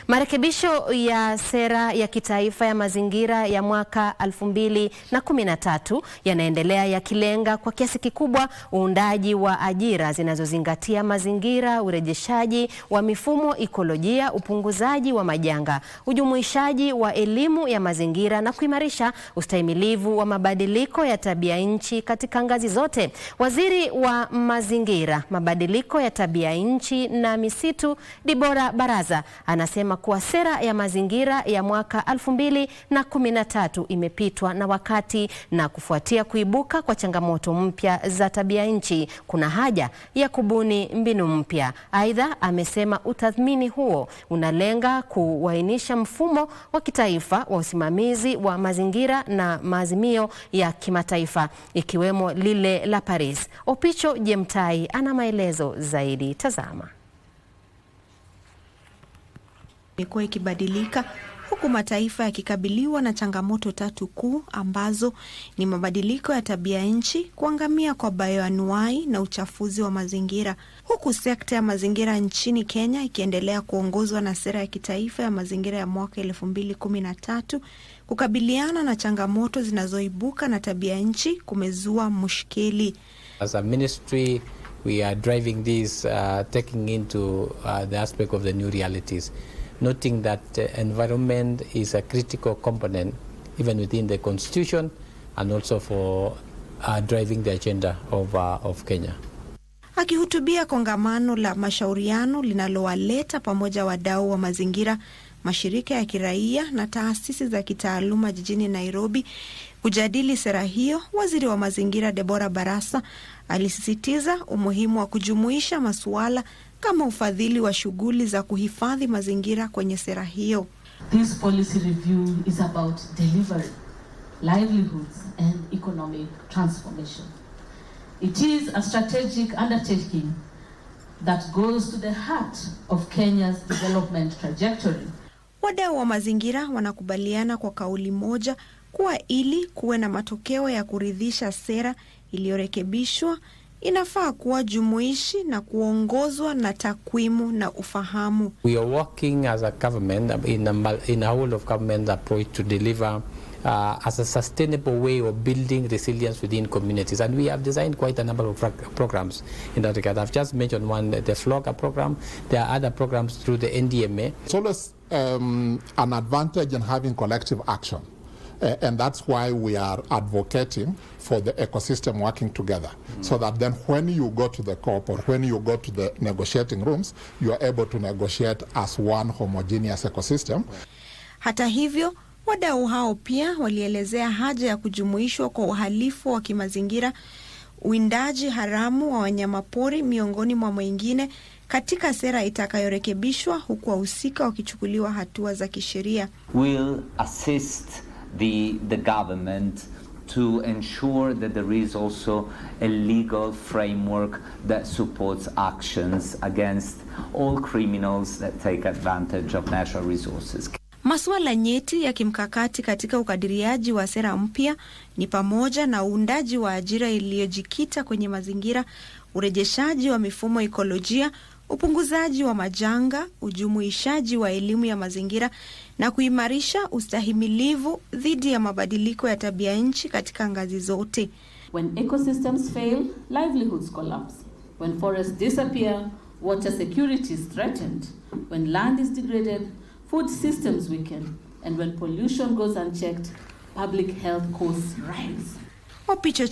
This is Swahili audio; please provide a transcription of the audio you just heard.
Marekebisho ya sera ya kitaifa ya mazingira ya mwaka 2013 yanaendelea yakilenga kwa kiasi kikubwa uundaji wa ajira zinazozingatia mazingira, urejeshaji wa mifumo ikolojia, upunguzaji wa majanga, ujumuishaji wa elimu ya mazingira na kuimarisha ustahimilivu wa mabadiliko ya tabia nchi katika ngazi zote. Waziri wa Mazingira, Mabadiliko ya Tabia Nchi na Misitu, Deborah Baraza, anasema kuwa sera ya mazingira ya mwaka 2013 imepitwa na wakati, na kufuatia kuibuka kwa changamoto mpya za tabia nchi kuna haja ya kubuni mbinu mpya. Aidha, amesema utathmini huo unalenga kuainisha mfumo wa kitaifa wa usimamizi wa mazingira na maazimio ya kimataifa ikiwemo lile la Paris. Opicho Jemtai ana maelezo zaidi. Tazama. Imekuwa ikibadilika huku mataifa yakikabiliwa na changamoto tatu kuu ambazo ni mabadiliko ya tabia nchi, kuangamia kwa bioanuwai na uchafuzi wa mazingira. Huku sekta ya mazingira nchini Kenya ikiendelea kuongozwa na sera ya kitaifa ya mazingira ya mwaka 2013, kukabiliana na changamoto zinazoibuka na tabia nchi kumezua mushkeli. As a ministry, we are driving this, taking into the aspect of the new realities, noting that environment is a critical component even within the constitution and also for driving the agenda of Kenya. Akihutubia kongamano la mashauriano linalowaleta pamoja wadau wa mazingira, mashirika ya kiraia na taasisi za kitaaluma jijini Nairobi kujadili sera hiyo, waziri wa mazingira Deborah Baraza alisisitiza umuhimu wa kujumuisha masuala kama ufadhili wa shughuli za kuhifadhi mazingira kwenye sera hiyo. This policy review is about delivery, livelihoods and economic transformation. It is a strategic undertaking that goes to the heart of Kenya's development trajectory. Wadau wa mazingira wanakubaliana kwa kauli moja kuwa ili kuwe na matokeo ya kuridhisha, sera iliyorekebishwa inafaa kuwa jumuishi na kuongozwa na takwimu na ufahamu. We are working as a government in a whole of government approach to deliver as a sustainable way of building resilience within communities, and we have designed quite a number of programs in that regard. I've just mentioned one, the FLOGA program. There are other programs through the NDMA. It's always an advantage in having collective action. And that's why we are advocating for the ecosystem working together, so that then when you go to the COP or when you go to the negotiating rooms, you are able to negotiate as one homogeneous ecosystem. Hata hivyo, wadau hao pia walielezea haja ya kujumuishwa kwa uhalifu wa kimazingira, uwindaji haramu wa wanyamapori miongoni mwa mwingine katika sera itakayorekebishwa, huku wahusika wakichukuliwa hatua za kisheria. Will assist the government to ensure that there is also a legal framework that supports actions against all criminals that take advantage of natural resources. Masuala nyeti ya kimkakati katika ukadiriaji wa sera mpya ni pamoja na uundaji wa ajira iliyojikita kwenye mazingira, urejeshaji wa mifumo ikolojia, upunguzaji wa majanga, ujumuishaji wa elimu ya mazingira na kuimarisha ustahimilivu dhidi ya mabadiliko ya tabia nchi katika ngazi zote. When ecosystems fail, livelihoods collapse. When forests disappear, water security is threatened. When land is degraded, food systems weaken. And when pollution goes unchecked, public health costs rise. Opicho